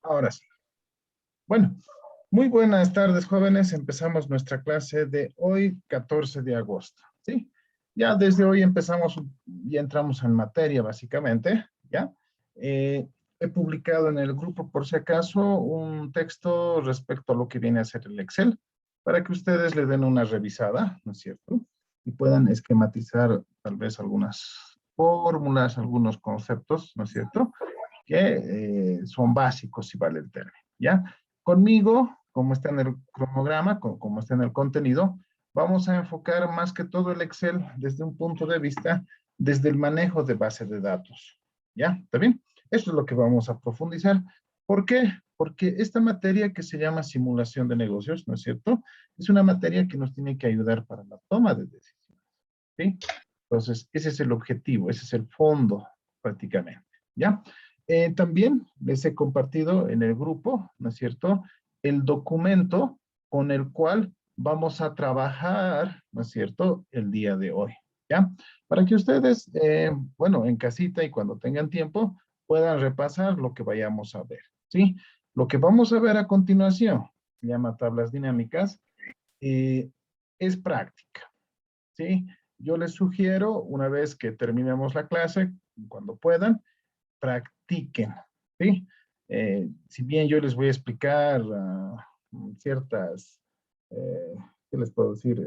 Ahora sí. Bueno, muy buenas tardes, jóvenes. Empezamos nuestra clase de hoy, 14 de agosto, ¿sí? Ya desde hoy empezamos, ya entramos en materia, básicamente, ¿ya? He publicado en el grupo, por si acaso, un texto respecto a lo que viene a ser el Excel, para que ustedes le den una revisada, ¿no es cierto? Y puedan esquematizar tal vez algunas fórmulas, algunos conceptos, ¿no es cierto? Que son básicos, si vale el término, ¿ya? Conmigo, como está en el cronograma, como está en el contenido, vamos a enfocar más que todo el Excel desde un punto de vista, desde el manejo de base de datos, ¿ya? ¿Está bien? Esto es lo que vamos a profundizar. ¿Por qué? Porque esta materia que se llama simulación de negocios, ¿no es cierto? Es una materia que nos tiene que ayudar para la toma de decisiones, ¿sí? Entonces, ese es el objetivo, ese es el fondo prácticamente, ¿ya? También les he compartido en el grupo, ¿no es cierto?, el documento con el cual vamos a trabajar, ¿no es cierto?, el día de hoy, ¿ya? Para que ustedes, bueno, en casita y cuando tengan tiempo, puedan repasar lo que vayamos a ver, ¿sí? Lo que vamos a ver a continuación, se llama tablas dinámicas, es práctica, ¿sí? Yo les sugiero, una vez que terminemos la clase, cuando puedan, practiquen, ¿sí? Si bien yo les voy a explicar ciertas, eh, ¿qué les puedo decir?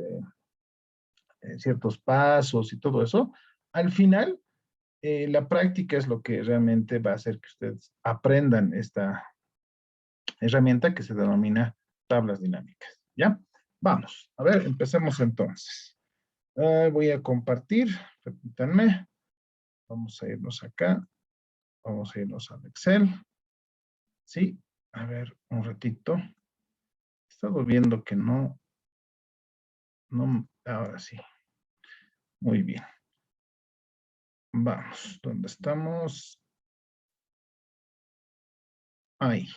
Ciertos pasos y todo eso, al final, la práctica es lo que realmente va a hacer que ustedes aprendan esta herramienta que se denomina tablas dinámicas, ¿ya? Vamos, a ver, empecemos entonces. Voy a compartir, permítanme, vamos a irnos acá, vamos a irnos al Excel. Sí, a ver, un ratito. He estado viendo que ahora sí. Muy bien. Vamos, ¿dónde estamos? Ahí.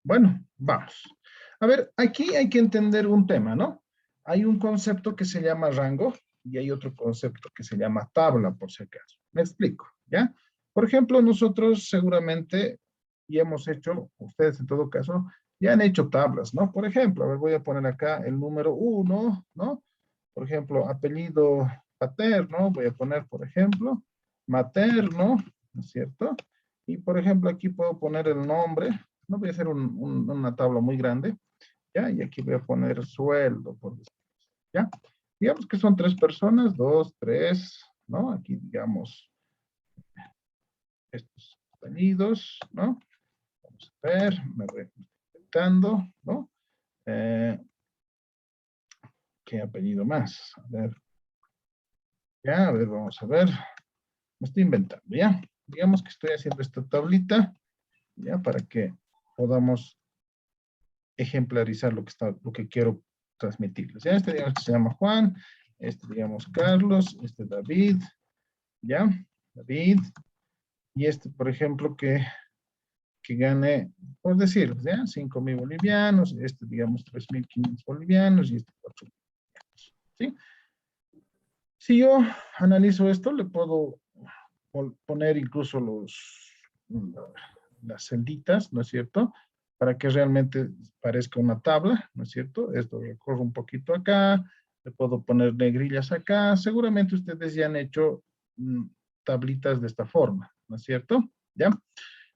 Bueno, vamos. A ver, aquí hay que entender un tema, ¿no? Hay un concepto que se llama rango y hay otro concepto que se llama tabla, por si acaso. Me explico, ¿ya? Por ejemplo, nosotros seguramente, y hemos hecho, ustedes en todo caso, ya han hecho tablas, ¿no? Por ejemplo, a ver, voy a poner acá el número 1, ¿no? Por ejemplo, apellido paterno, voy a poner, por ejemplo, materno, ¿no es cierto? Y, por ejemplo, aquí puedo poner el nombre, no voy a hacer una tabla muy grande, ¿ya? Y aquí voy a poner sueldo, por decirlo, ¿ya? Digamos que son 3 personas, 2, 3, ¿no? Aquí, digamos, estos apellidos, ¿no? Vamos a ver, me voy intentando, ¿no? ¿Qué apellido más? A ver, ya, a ver, vamos a ver. Me estoy inventando, ¿ya? Digamos que estoy haciendo esta tablita, ¿ya? Para que podamos ejemplarizar lo que quiero transmitirles. ¿Ya? Este digamos que se llama Juan, este digamos Carlos, este David, ¿ya? David, y este, por ejemplo, que gane, por decirlo, ¿ya? 5,000 bolivianos, este digamos 3,500 bolivianos y este 4,000 bolivianos, ¿sí? Si yo analizo esto, le puedo poner incluso las celditas, ¿no es cierto? Para que realmente parezca una tabla, ¿no es cierto? Esto recorro un poquito acá, le puedo poner negrillas acá. Seguramente ustedes ya han hecho tablitas de esta forma, ¿no es cierto? ¿Ya?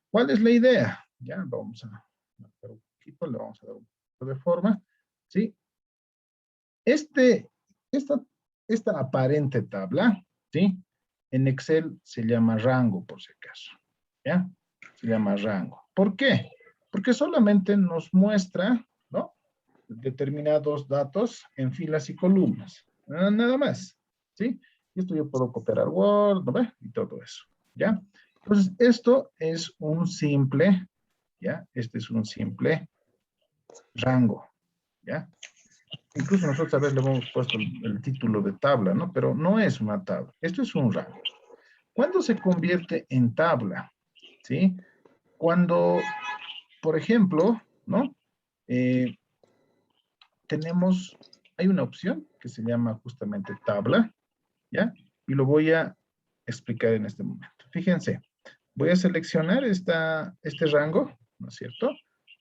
¿Cuál es la idea? Ya, vamos a marcar un poquito, le vamos a dar un poquito de forma, ¿sí? Este, esta, esta aparente tabla, ¿sí? En Excel se llama rango, por si acaso, ¿ya? Se llama rango. ¿Por qué? Porque solamente nos muestra, ¿no? Determinados datos en filas y columnas. Nada más, ¿sí? Y esto yo puedo copiar al Word, ¿no ve? Y todo eso, ¿ya? Entonces, esto es un simple, ¿ya? Este es un simple rango, ¿ya? Incluso nosotros a veces le hemos puesto el título de tabla, ¿no? Pero no es una tabla, esto es un rango. ¿Cuándo se convierte en tabla? ¿Sí? Cuando, por ejemplo, ¿no? Eh, hay una opción que se llama justamente tabla, ¿ya? Y lo voy a explicar en este momento. Fíjense, Voy a seleccionar este rango, ¿no es cierto?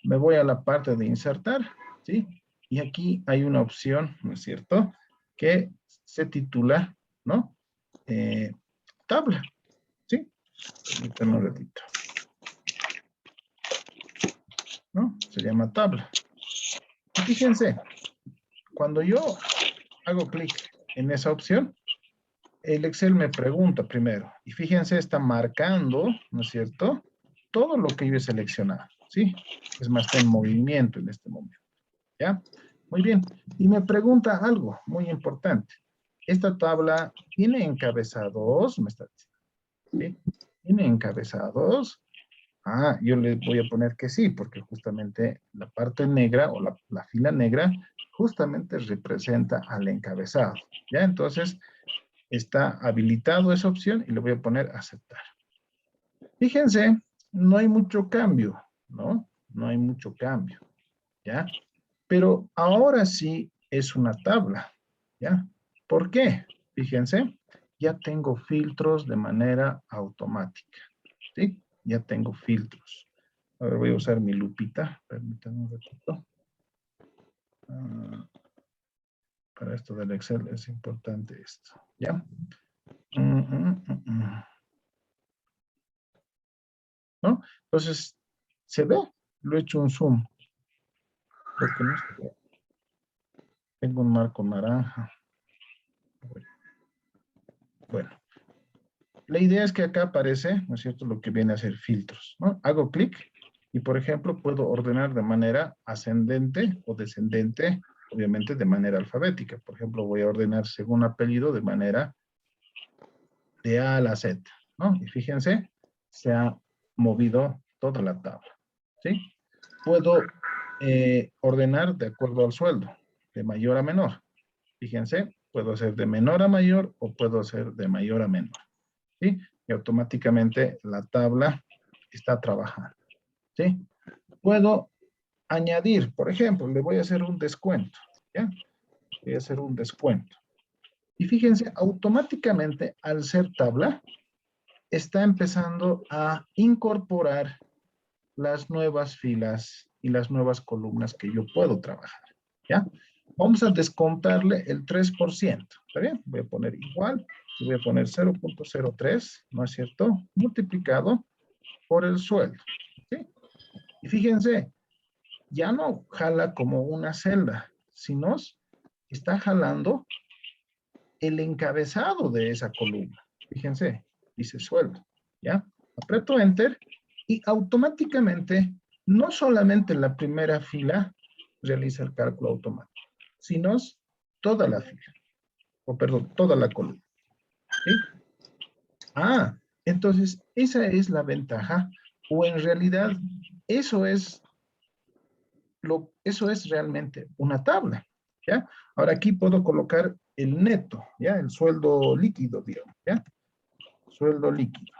Me voy a la parte de insertar, ¿sí? Y aquí hay una opción, ¿no es cierto? Que se titula, ¿no? Tabla, ¿sí? Permítanme un ratito, ¿no? Se llama tabla. Y fíjense, cuando yo hago clic en esa opción, el Excel me pregunta primero, y fíjense, está marcando, ¿no es cierto?, todo lo que yo he seleccionado, ¿sí? Es más, está en movimiento en este momento, ¿ya? Muy bien, y me pregunta algo muy importante. ¿Esta tabla tiene encabezados? Me está diciendo, ¿sí? ¿Tiene encabezados? Ah, yo le voy a poner que sí, porque justamente la parte negra o la fila negra justamente representa al encabezado, ¿ya? Entonces, está habilitado esa opción y le voy a poner aceptar. Fíjense, no hay mucho cambio, ¿no? No hay mucho cambio, ¿ya? Pero ahora sí es una tabla, ¿ya? ¿Por qué? Fíjense, ya tengo filtros de manera automática, ¿sí? Ya tengo filtros. A ver, voy a usar mi lupita, permítanme un ratito. Para esto del Excel es importante esto, ¿ya? ¿No? Entonces, ¿se ve? Lo he hecho un zoom. Porque no se ve. Tengo un marco naranja. Bueno, la idea es que acá aparece, ¿no es cierto?, lo que viene a ser filtros, ¿no? Hago clic y, por ejemplo, puedo ordenar de manera ascendente o descendente, obviamente de manera alfabética. Por ejemplo, voy a ordenar según apellido de manera de A a la Z, ¿no? Y fíjense, se ha movido toda la tabla, ¿sí? Puedo ordenar de acuerdo al sueldo, de mayor a menor. Fíjense, puedo hacer de menor a mayor o puedo hacer de mayor a menor, ¿sí? Y automáticamente la tabla está trabajando, ¿sí? Puedo añadir, por ejemplo, le voy a hacer un descuento, ¿ya? Voy a hacer un descuento. Y fíjense, automáticamente, al ser tabla, está empezando a incorporar las nuevas filas y las nuevas columnas que yo puedo trabajar, ¿ya? Vamos a descontarle el 3%, ¿está bien? Voy a poner igual, y voy a poner 0.03, ¿no es cierto? Multiplicado por el sueldo, ¿sí? Y fíjense, ya no jala como una celda, sino está jalando el encabezado de esa columna. Fíjense, dice sueldo, ¿ya? Aprieto Enter y automáticamente, no solamente la primera fila realiza el cálculo automático, sino toda la fila, o perdón, toda la columna, ¿sí? Ah, entonces esa es la ventaja, o en realidad eso es realmente una tabla, ¿ya? Ahora aquí puedo colocar el neto, ¿ya? El sueldo líquido, digamos, ¿ya? Sueldo líquido,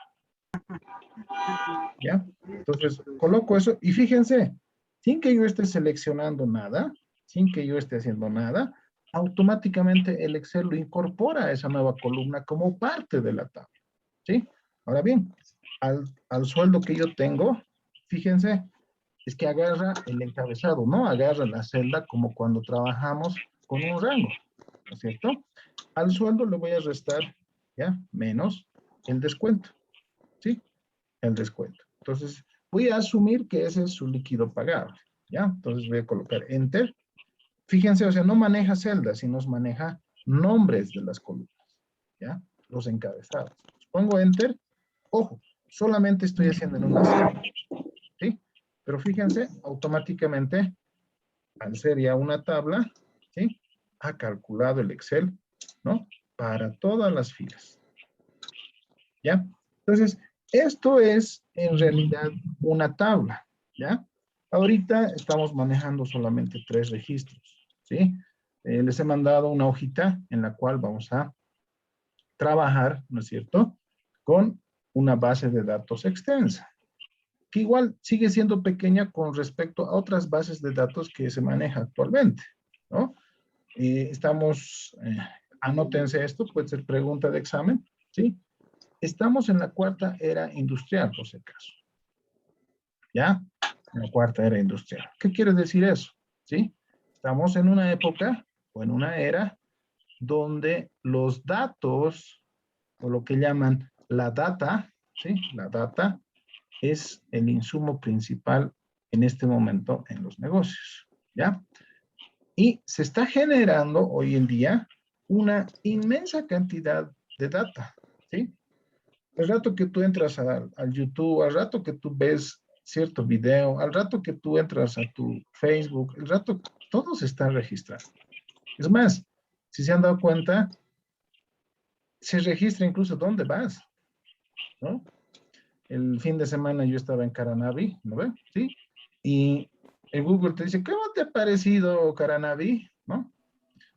¿ya? Entonces, coloco eso y fíjense, sin que yo esté seleccionando nada, sin que yo esté haciendo nada, automáticamente el Excel lo incorpora a esa nueva columna como parte de la tabla, ¿sí? Ahora bien, al sueldo que yo tengo, fíjense, es que agarra el encabezado, no agarra la celda como cuando trabajamos con un rango, ¿no es cierto? Al sueldo le voy a restar, ¿ya? Menos el descuento, ¿sí? El descuento. Entonces, voy a asumir que ese es su líquido pagable, ¿ya? Entonces voy a colocar Enter. Fíjense, o sea, no maneja celdas, sino maneja nombres de las columnas, ¿ya? Los encabezados. Pongo Enter. Ojo, solamente estoy haciendo en una celda, ¿sí? Pero fíjense, automáticamente, al ser ya una tabla, ¿sí? Ha calculado el Excel, ¿no? Para todas las filas, ¿ya? Entonces, esto es en realidad una tabla, ¿ya? Ahorita estamos manejando solamente 3 registros, ¿sí? Les he mandado una hojita en la cual vamos a trabajar, ¿no es cierto?, con una base de datos extensa, que igual sigue siendo pequeña con respecto a otras bases de datos que se maneja actualmente, ¿no? Anótense esto, puede ser pregunta de examen, ¿sí? Estamos en la cuarta era industrial, por si acaso. ¿Ya? En la cuarta era industrial. ¿Qué quiere decir eso? ¿Sí? Estamos en una época o en una era donde los datos, o lo que llaman la data, ¿sí? La data es el insumo principal en este momento en los negocios, ¿ya? Y se está generando hoy en día una inmensa cantidad de data, ¿sí? El rato que tú entras al YouTube, al rato que tú ves cierto video, al rato que tú entras a tu Facebook, el rato, todo se está registrando. Es más, si se han dado cuenta, se registra incluso dónde vas, ¿no? El fin de semana yo estaba en Caranavi, ¿no ve? ¿Sí? Y el Google te dice, ¿cómo te ha parecido Caranavi? ¿No?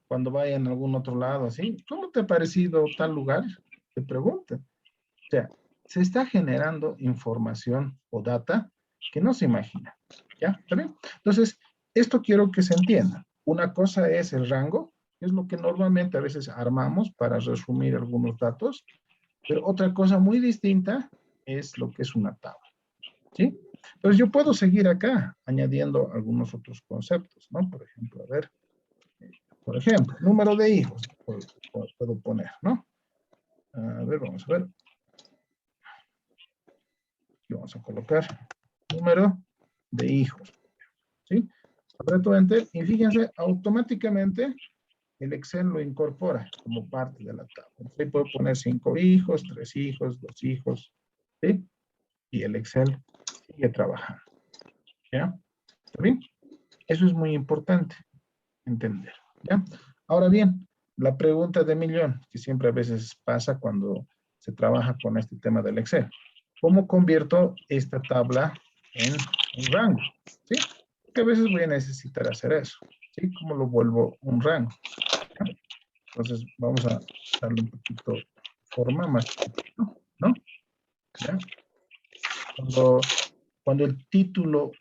Cuando vayan a algún otro lado, así, ¿cómo te ha parecido tal lugar? Te preguntan. O sea, se está generando información o data que no se imagina. ¿Ya? ¿Está bien? Entonces, esto quiero que se entienda. Una cosa es el rango, que es lo que normalmente a veces armamos para resumir algunos datos, pero otra cosa muy distinta es lo que es una tabla. ¿Sí? Entonces, yo puedo seguir acá añadiendo algunos otros conceptos, ¿no? Por ejemplo, a ver, número de hijos, puedo poner, ¿no? A ver, vamos a ver. Y vamos a colocar número de hijos, ¿sí? Aprieto Enter y fíjense, automáticamente el Excel lo incorpora como parte de la tabla. Entonces, puedo poner 5 hijos, 3 hijos, 2 hijos, ¿sí? Y el Excel sigue trabajando, ¿ya? ¿Está bien? Eso es muy importante entender, ¿ya? Ahora bien, la pregunta de millón, que siempre a veces pasa cuando se trabaja con este tema del Excel. ¿Cómo convierto esta tabla en un rango? ¿Sí? Porque a veces voy a necesitar hacer eso, ¿sí? ¿Cómo lo vuelvo un rango? ¿Ya? Entonces, vamos a darle un poquito forma más chiquitito, ¿no? ¿Ya? Cuando el título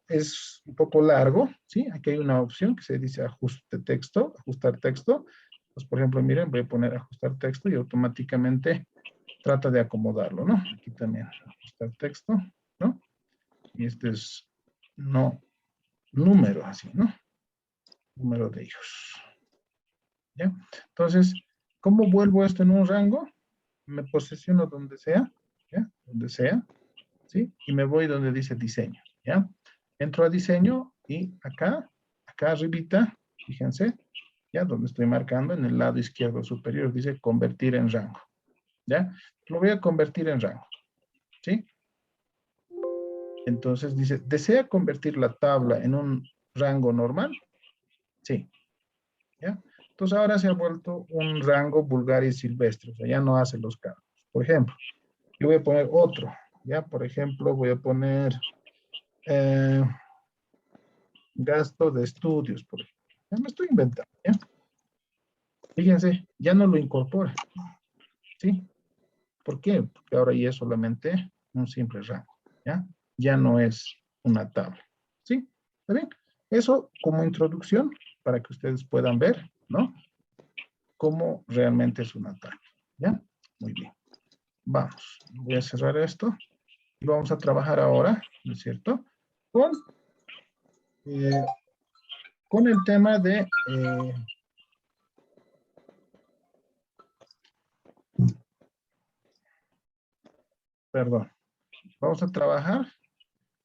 es un poco largo, ¿sí? Aquí hay una opción que se dice ajuste texto, ajustar texto. Pues, por ejemplo, miren, voy a poner ajustar texto y automáticamente trata de acomodarlo, ¿no? Aquí también ajustar texto, ¿no? Y este es no número, así, ¿no? Número de hijos. ¿Ya? Entonces, ¿cómo vuelvo esto en un rango? Me posiciono donde sea, ¿ya? Donde sea, ¿sí? Y me voy donde dice diseño, ¿ya? Entro a diseño y acá arribita, fíjense, ¿ya? Donde estoy marcando, en el lado izquierdo superior, dice convertir en rango, ¿ya? Lo voy a convertir en rango, ¿sí? Entonces dice, ¿desea convertir la tabla en un rango normal? Sí, ¿ya? Entonces ahora se ha vuelto un rango vulgar y silvestre, o sea, ya no hace los cambios. Por ejemplo, yo voy a poner otro, ¿ya? Por ejemplo, voy a poner eh, gasto de estudios, por ejemplo. Ya me estoy inventando, ¿ya? Fíjense, ya no lo incorpora, ¿sí? ¿Por qué? Porque ahora ya es solamente un simple rango, ¿ya? Ya no es una tabla, ¿sí? ¿Está bien? Eso como introducción para que ustedes puedan ver, ¿no? Cómo realmente es una tabla, ¿ya? Muy bien. Vamos, voy a cerrar esto y vamos a trabajar ahora, ¿no es cierto? Eh, con el tema de perdón, vamos a trabajar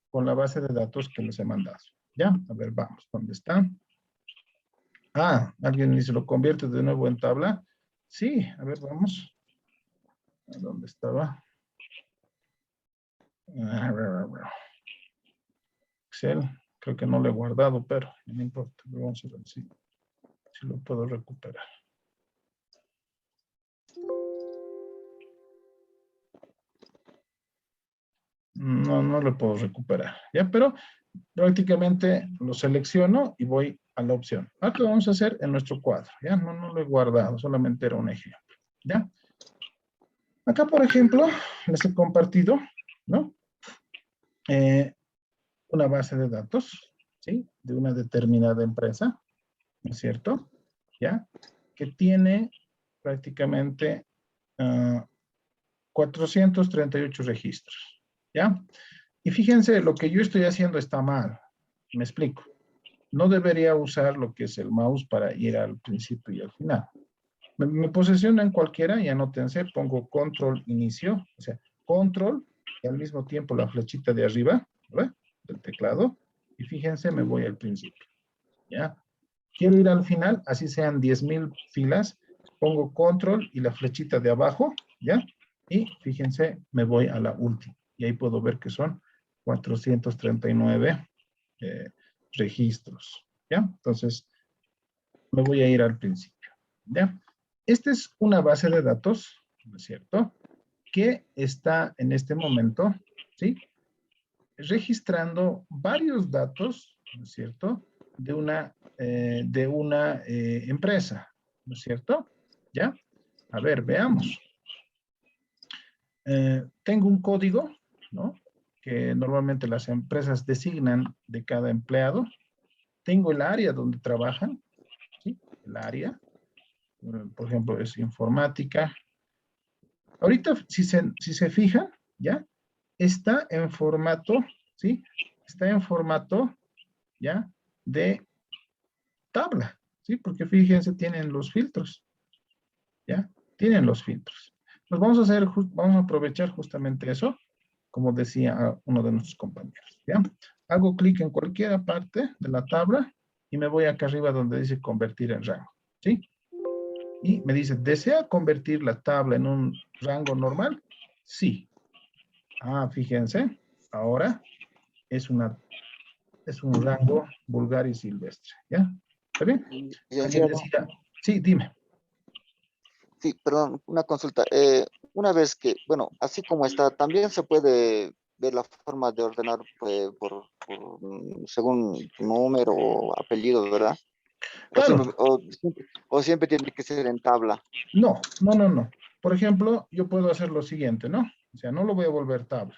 con la base de datos que les he mandado. ¿Ya? A ver, vamos, ¿dónde está? Ah, alguien dice, ¿lo convierte de nuevo en tabla? Sí, a ver, vamos. ¿A dónde estaba? Excel, creo que no lo he guardado, pero no importa. Vamos a ver si lo puedo recuperar. No, no lo puedo recuperar. ¿Ya? Pero prácticamente lo selecciono y voy a la opción. Ahora lo vamos a hacer en nuestro cuadro. ¿Ya? No, no lo he guardado, solamente era un ejemplo. ¿Ya? Acá, por ejemplo, les he compartido, ¿no? Una base de datos, ¿sí? De una determinada empresa, ¿no es cierto? ¿Ya? Que tiene prácticamente 438 registros, ¿ya? Y fíjense, lo que yo estoy haciendo está mal. Me explico. No debería usar lo que es el mouse para ir al principio y al final. Me posiciono en cualquiera y anótense, pongo control inicio, o sea, control y al mismo tiempo la flechita de arriba, ¿verdad? Del teclado. Y fíjense, me voy al principio, ¿ya? Quiero ir al final, así sean 10,000 filas, pongo control y la flechita de abajo, ¿ya? Y fíjense, me voy a la última. Y ahí puedo ver que son 439 registros, ¿ya? Entonces, me voy a ir al principio, ¿ya? Esta es una base de datos, ¿no es cierto? Que está en este momento, ¿sí? Registrando varios datos, ¿no es cierto? De una empresa, ¿no es cierto? ¿Ya? A ver, veamos. Tengo un código, ¿no? Que normalmente las empresas designan de cada empleado. Tengo el área donde trabajan, ¿sí? El área, por ejemplo, es informática. Ahorita, si se fijan, ¿ya? Está en formato, ¿sí? Está en formato, ¿ya? De tabla, ¿sí? Porque fíjense, tienen los filtros, ¿ya? Tienen los filtros. Pues vamos a aprovechar justamente eso, como decía uno de nuestros compañeros, ¿ya? Hago clic en cualquier parte de la tabla y me voy acá arriba donde dice convertir en rango, ¿sí? Y me dice, ¿desea convertir la tabla en un rango normal? Sí. Ah, fíjense, ahora es un rango vulgar y silvestre, ¿ya? ¿Está bien? Alguien Licenciado, decía, sí, dime. sí, perdón, una consulta. Una vez que, bueno, así como está, también se puede ver la forma de ordenar pues, según número o apellido, ¿verdad? Claro, O siempre tiene que ser en tabla. no, no, no, no. Por ejemplo, yo puedo hacer lo siguiente, ¿no? O sea, no lo voy a volver tabla.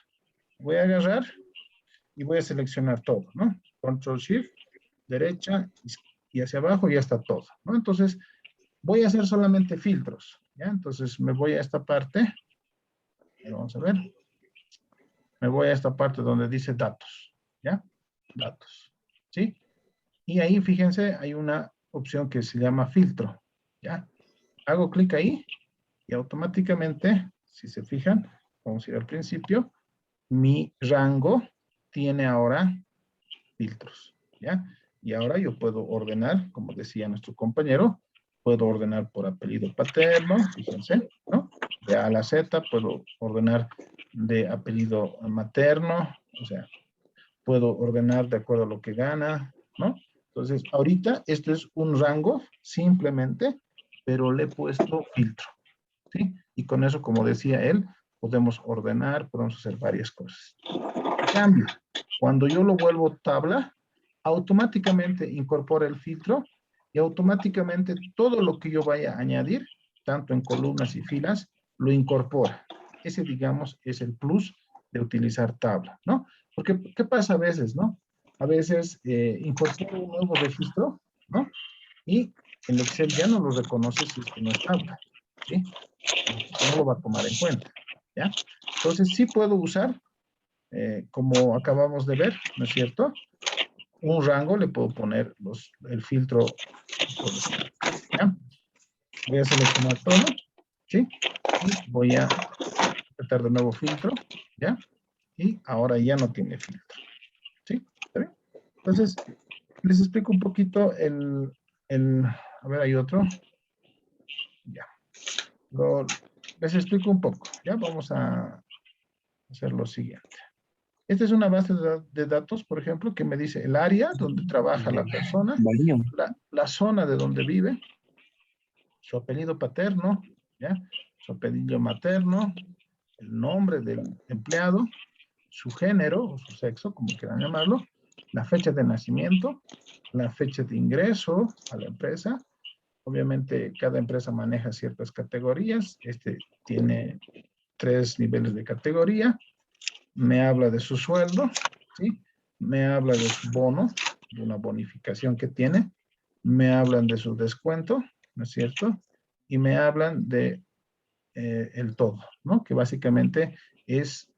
Voy a agarrar y voy a seleccionar todo, ¿no? Control Shift, derecha y hacia abajo ya está todo, ¿no? Entonces, voy a hacer solamente filtros, ¿ya? Entonces, me voy a esta parte, vamos a ver, me voy a esta parte donde dice datos, ¿ya? Datos, ¿sí? Y ahí, fíjense, hay una opción que se llama filtro, ¿ya? Hago clic ahí y automáticamente, si se fijan, vamos a ir al principio, mi rango tiene ahora filtros, ¿ya? Y ahora yo puedo ordenar, como decía nuestro compañero, puedo ordenar por apellido paterno, fíjense, ¿no? De A a la Z, puedo ordenar de apellido materno, o sea, puedo ordenar de acuerdo a lo que gana, ¿no? Entonces, ahorita esto es un rango simplemente, pero le he puesto filtro, ¿sí? Y con eso, como decía él, podemos ordenar, podemos hacer varias cosas. En cambio, cuando yo lo vuelvo tabla, automáticamente incorpora el filtro y automáticamente todo lo que yo vaya a añadir, tanto en columnas y filas, lo incorpora. Ese, digamos, es el plus de utilizar tabla, ¿no? Porque, ¿qué pasa a veces, no? A veces incorporo un nuevo registro, ¿no? Y el Excel ya no lo reconoce si es que no es tabla, ¿sí? No lo va a tomar en cuenta, ¿ya? Entonces, sí puedo usar, como acabamos de ver, ¿no es cierto? Un rango, le puedo poner el filtro correspondiente, ¿ya? Voy a seleccionar todo, ¿sí? Y voy a apretar de nuevo filtro, ¿ya? Y ahora ya no tiene filtro, ¿sí? ¿Está bien? Entonces, les explico un poquito a ver, hay otro, ya. Les explico un poco, ¿ya? Vamos a hacer lo siguiente. Esta es una base de datos, por ejemplo, que me dice el área donde trabaja la persona, la zona de donde vive, su apellido paterno, ¿ya? Su apellido materno, el nombre del empleado, su género o su sexo, como quieran llamarlo, la fecha de nacimiento, la fecha de ingreso a la empresa. Obviamente, cada empresa maneja ciertas categorías. Este tiene 3 niveles de categoría. Me habla de su sueldo, ¿sí? Me habla de su bono, de una bonificación que tiene. Me hablan de su descuento, ¿no es cierto? Y me hablan de el todo, ¿no? Que básicamente es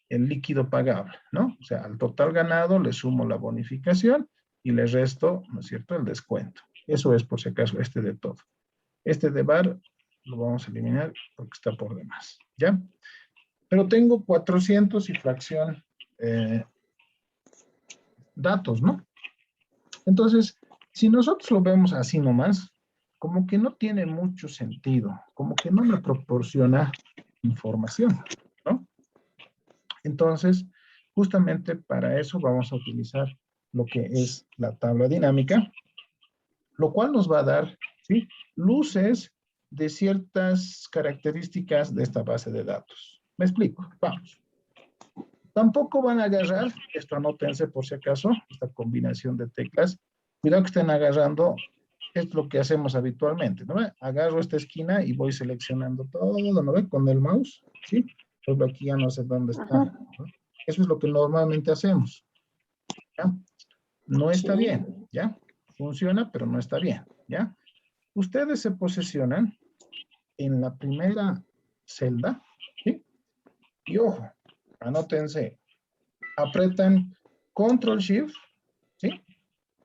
el líquido pagable, ¿no? O sea, al total ganado le sumo la bonificación y le resto, ¿no es cierto?, el descuento. Eso es, por si acaso, este de todo. Este de bar lo vamos a eliminar porque está por demás, ¿ya? Pero tengo 400 y fracción datos, ¿no? Entonces, si nosotros lo vemos así nomás, como que no tiene mucho sentido, como que no me proporciona información, ¿no? Entonces, justamente para eso vamos a utilizar lo que es la tabla dinámica, lo cual nos va a dar, ¿sí?, luces de ciertas características de esta base de datos. Me explico, vamos. Tampoco van a agarrar, esto anótense por si acaso, esta combinación de teclas. Cuidado que estén agarrando, es lo que hacemos habitualmente, ¿no ve? Agarro esta esquina y voy seleccionando todo, ¿no ve? Con el mouse, ¿sí? Pues aquí ya no sé dónde está, ¿no? Eso es lo que normalmente hacemos, ¿ya? No está bien, ¿ya? Funciona, pero no está bien, ¿ya? Ustedes se posicionan en la primera celda, ¿sí? Y ojo, anótense, apretan Control Shift, ¿sí?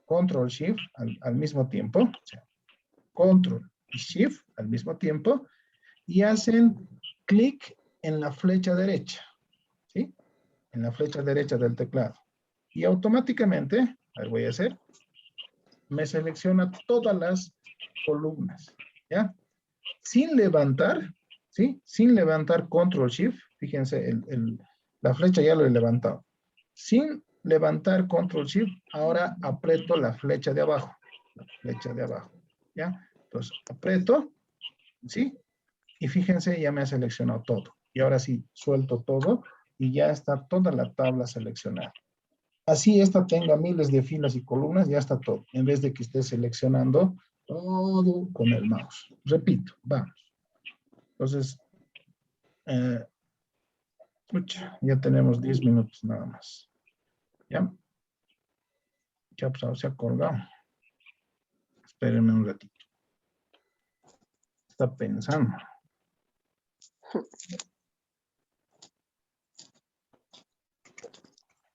Control Shift al mismo tiempo, o sea, Control y Shift al mismo tiempo, y hacen clic en la flecha derecha, ¿sí? En la flecha derecha del teclado. Y automáticamente, a ver, voy a hacer, me selecciona todas las columnas, ¿ya? Sin levantar, ¿sí? Sin levantar Control Shift, fíjense, la flecha ya lo he levantado. Sin levantar Control Shift, ahora aprieto la flecha de abajo, ¿ya? Entonces, aprieto, ¿sí? Y fíjense, ya me ha seleccionado todo. Y ahora sí, suelto todo y ya está toda la tabla seleccionada. Así esta tenga miles de filas y columnas, ya está todo, en vez de que esté seleccionando todo con el mouse. Repito, vamos. Entonces, ya tenemos 10 minutos nada más. ¿Ya? Ya pues, se ha colgado. Espérenme un ratito. Está pensando.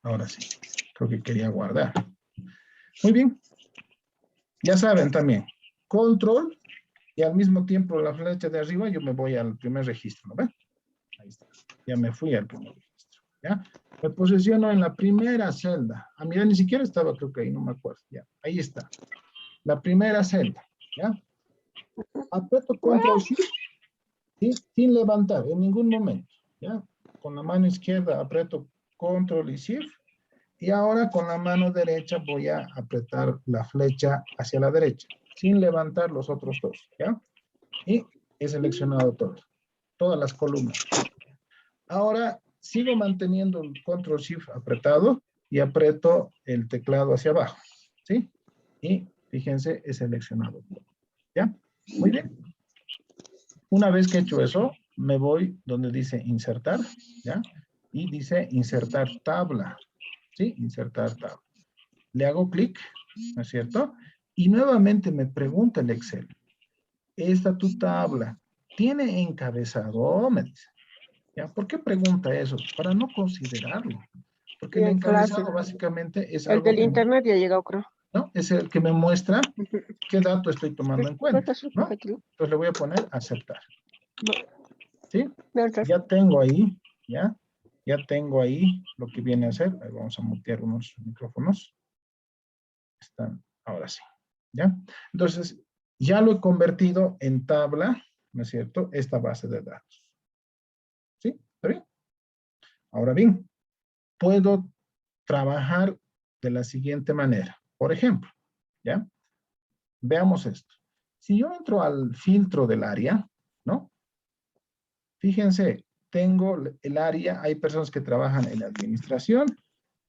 Ahora sí, creo que quería guardar. Muy bien. Ya saben también, control y al mismo tiempo la flecha de arriba, yo me voy al primer registro, ¿no ven? Ahí está. Ya me fui al primer registro, ¿ya? Me posiciono en la primera celda. Ah, mira, ni siquiera estaba, creo que ahí, no me acuerdo. Ya, ahí está. La primera celda, ¿ya? Aprieto control shift, ¿sí? Sin levantar en ningún momento, ¿ya? Con la mano izquierda aprieto control y shift. Y ahora con la mano derecha voy a apretar la flecha hacia la derecha, sin levantar los otros dos, ¿ya? Y he seleccionado todo, todas las columnas. Ahora sigo manteniendo el Control Shift apretado y aprieto el teclado hacia abajo, ¿sí? Y fíjense, he seleccionado todo, ¿ya? Muy bien. Una vez que he hecho eso, me voy donde dice insertar, ¿ya? Y dice insertar tabla, ¿sí? Insertar tabla. Le hago clic, ¿no es cierto? Y nuevamente me pregunta el Excel, ¿esta tu tabla tiene encabezado? Me dice. ¿Ya? ¿Por qué pregunta eso? Para no considerarlo. Porque el Bien, claro. encabezado básicamente es El algo del que, internet ya ha llegado, creo. ¿no? Es el que me muestra qué dato estoy tomando en cuenta, ¿Cuántas ¿no? aquí? Entonces le voy a poner aceptar. No, ¿Sí? no entras. Ya tengo ahí, ¿ya? Ya tengo ahí lo que viene a hacer. Ahí vamos a mutear unos micrófonos. Están, ahora sí, ¿ya? Entonces, ya lo he convertido en tabla, ¿no es cierto? Esta base de datos. ¿Sí? ¿Está bien? Ahora bien, puedo trabajar de la siguiente manera. Por ejemplo, ¿ya? Veamos esto. Si yo entro al filtro del área, ¿no? Fíjense, tengo el área, hay personas que trabajan en administración,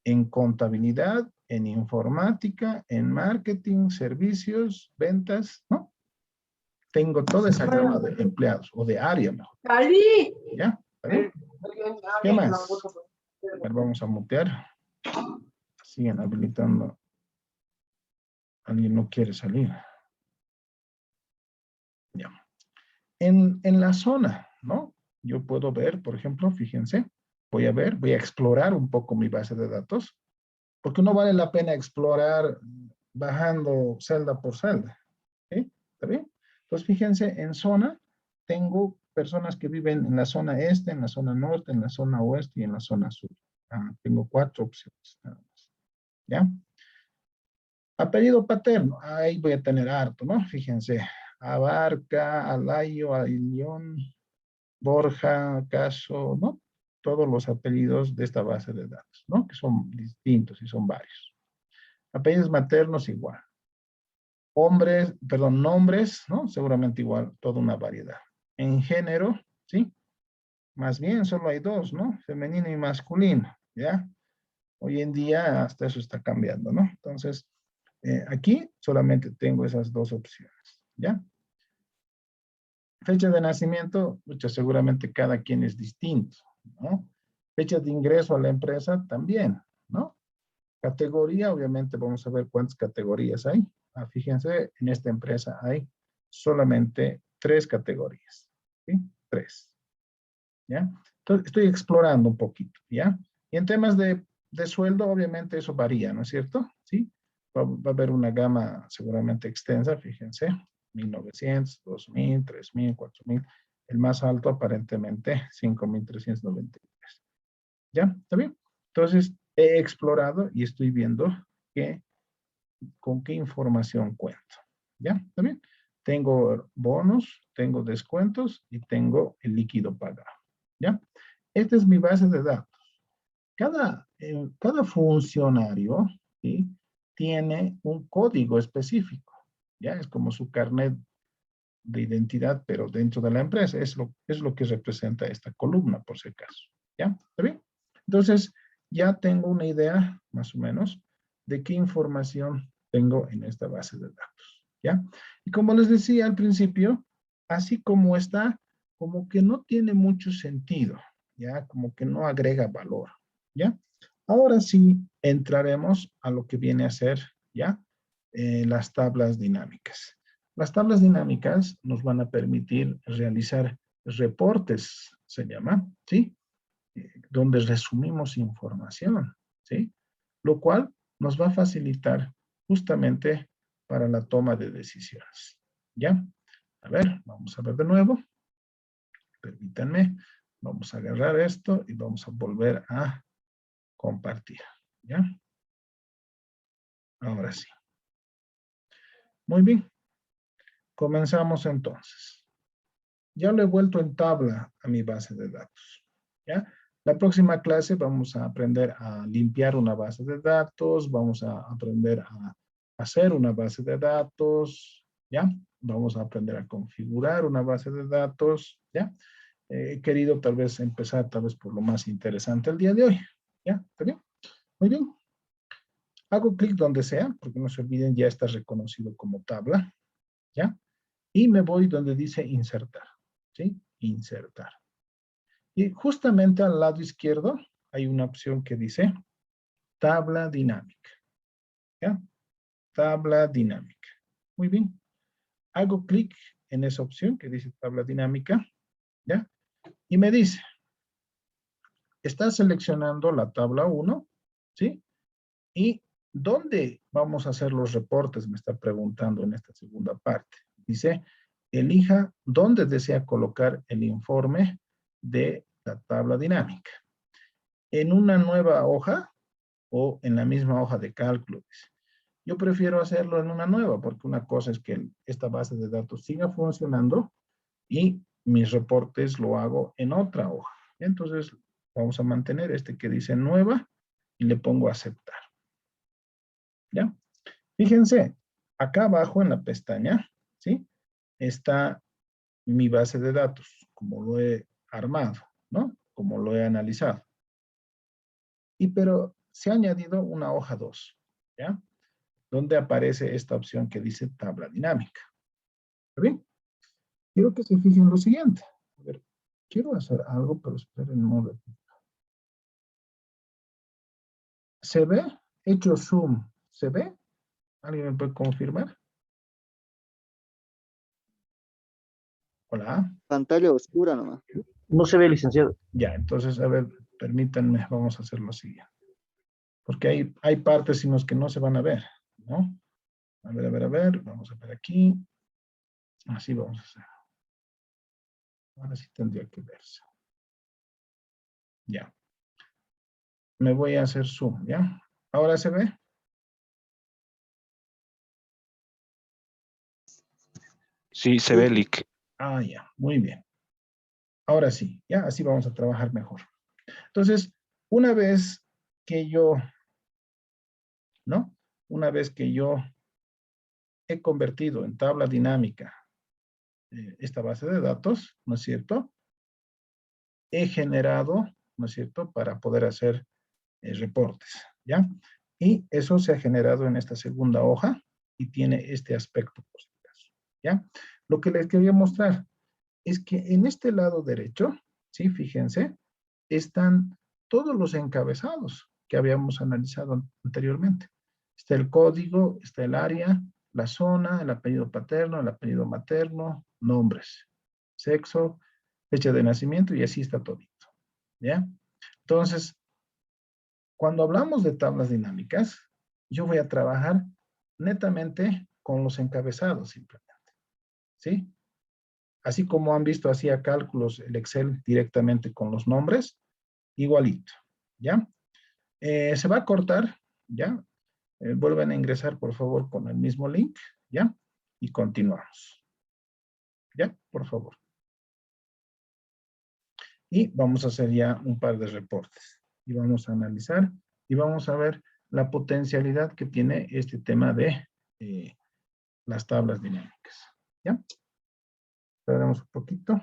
en contabilidad, en informática, en marketing, servicios, ventas, ¿no? Tengo toda esa gama de empleados, o de área, mejor. ¿Ya? ¿Está bien? ¿Qué más? A ver, vamos a mutear. Siguen habilitando. Alguien no quiere salir. Ya. En la zona ¿no? Yo puedo ver, por ejemplo, fíjense, voy a explorar un poco mi base de datos, porque no vale la pena explorar bajando celda por celda. ¿Sí? ¿Está bien? Entonces, fíjense, en zona tengo personas que viven en la zona este, en la zona norte, en la zona oeste y en la zona sur. Tengo 4 opciones nada más. ¿Ya? Apellido paterno, ahí voy a tener harto, ¿no? Fíjense, Abarca, Alayo, Ayllón, Borja, Caso, ¿no? Todos los apellidos de esta base de datos, ¿no? Que son distintos y son varios. Apellidos maternos igual. Hombres, perdón, nombres, ¿no? Seguramente igual, toda una variedad. En género, ¿sí? Más bien solo hay 2, ¿no? Femenino y masculino, ¿ya? Hoy en día hasta eso está cambiando, ¿no? Entonces, aquí solamente tengo esas 2 opciones, ¿ya? Fecha de nacimiento, mucho, seguramente cada quien es distinto, ¿no? Fecha de ingreso a la empresa también, ¿no? Categoría, obviamente vamos a ver cuántas categorías hay. Fíjense, en esta empresa hay solamente 3 categorías, ¿sí? 3, ¿ya? Entonces, estoy explorando un poquito, ¿ya? Y en temas de sueldo, obviamente eso varía, ¿no es cierto? ¿Sí? Va a haber una gama seguramente extensa, fíjense, 1,900, 2,000, 3,000, 4,000. El más alto aparentemente 5,393. ¿Ya? ¿Está bien? Entonces, he explorado y estoy viendo con qué información cuento. ¿Ya? ¿Está bien? Tengo bonos, tengo descuentos y tengo el líquido pagado. ¿Ya? Esta es mi base de datos. Cada funcionario, ¿sí? Tiene un código específico. ¿Ya? Es como su carnet de identidad, pero dentro de la empresa. Es lo que representa esta columna, por si acaso. ¿Ya? ¿Está bien? Entonces, ya tengo una idea, más o menos, de qué información tengo en esta base de datos. ¿Ya? Y como les decía al principio, así como está, como que no tiene mucho sentido, ¿ya? Como que no agrega valor, ¿ya? Ahora sí entraremos a lo que viene a ser, ¿ya? Las tablas dinámicas. Las tablas dinámicas nos van a permitir realizar reportes, se llama, ¿sí? Donde resumimos información, ¿sí? Lo cual nos va a facilitar justamente para la toma de decisiones, ¿ya? A ver, vamos a ver de nuevo. Permítanme, vamos a agarrar esto y vamos a volver a compartir, ¿ya? Ahora sí. Muy bien. Comenzamos entonces. Ya lo he vuelto en tabla a mi base de datos, ¿ya? La próxima clase vamos a aprender a limpiar una base de datos, vamos a aprender a hacer una base de datos, ¿ya? Vamos a aprender a configurar una base de datos, ¿ya? He querido tal vez empezar tal vez por lo más interesante el día de hoy, ¿ya? ¿Está bien? Muy bien. Hago clic donde sea, porque no se olviden, ya está reconocido como tabla, ¿ya? Y me voy donde dice insertar, ¿sí? Insertar. Y justamente al lado izquierdo hay una opción que dice tabla dinámica, ¿ya? Tabla dinámica. Muy bien. Hago clic en esa opción que dice tabla dinámica, ¿ya? Y me dice, está seleccionando la tabla 1, ¿sí? ¿Y dónde vamos a hacer los reportes? Me está preguntando en esta segunda parte. Dice, elija dónde desea colocar el informe de la tabla dinámica. En una nueva hoja o en la misma hoja de cálculo. Dice. Yo prefiero hacerlo en una nueva porque una cosa es que esta base de datos siga funcionando y mis reportes lo hago en otra hoja. Entonces vamos a mantener este que dice nueva y le pongo aceptar. ¿Ya? Fíjense, acá abajo en la pestaña, ¿sí? Está mi base de datos, como lo he armado, ¿no? Como lo he analizado. Pero se ha añadido una hoja 2, ¿ya? Donde aparece esta opción que dice tabla dinámica. ¿Está bien? Quiero que se fijen lo siguiente. A ver, quiero hacer algo, pero esperen un momento. ¿Se ve? Hecho zoom. ¿Se ve? ¿Alguien me puede confirmar? Hola. Pantalla oscura nomás. No se ve, licenciado. Ya, entonces, a ver, permítanme, vamos a hacer lo siguiente. Porque hay partes en las que no se van a ver, ¿no? A ver, vamos a ver aquí. Así vamos a hacer. Ahora sí tendría que verse. Ya. Me voy a hacer zoom, ¿ya? ¿Ahora se ve? Sí, se ve, Lick. Ah, ya, muy bien. Ahora sí, ya, así vamos a trabajar mejor. Entonces, una vez que yo, ¿no? Una vez que yo he convertido en tabla dinámica esta base de datos, ¿no es cierto? He generado, ¿no es cierto?, para poder hacer reportes, ¿ya? Y eso se ha generado en esta segunda hoja y tiene este aspecto, por si acaso, ¿ya? Lo que les quería mostrar es que en este lado derecho, ¿sí? Fíjense, están todos los encabezados que habíamos analizado anteriormente. Está el código, está el área, la zona, el apellido paterno, el apellido materno, nombres, sexo, fecha de nacimiento y así está todito, ¿ya? Entonces, cuando hablamos de tablas dinámicas, yo voy a trabajar netamente con los encabezados simplemente, ¿sí? Así como han visto, hacía cálculos el Excel directamente con los nombres, igualito, ¿ya? Se va a cortar, ¿ya? Vuelven a ingresar, por favor, con el mismo link, ¿ya? Y continuamos. ¿Ya? Por favor. Y vamos a hacer ya un par de reportes. Y vamos a analizar y vamos a ver la potencialidad que tiene este tema de las tablas dinámicas. ¿Ya? Esperemos un poquito.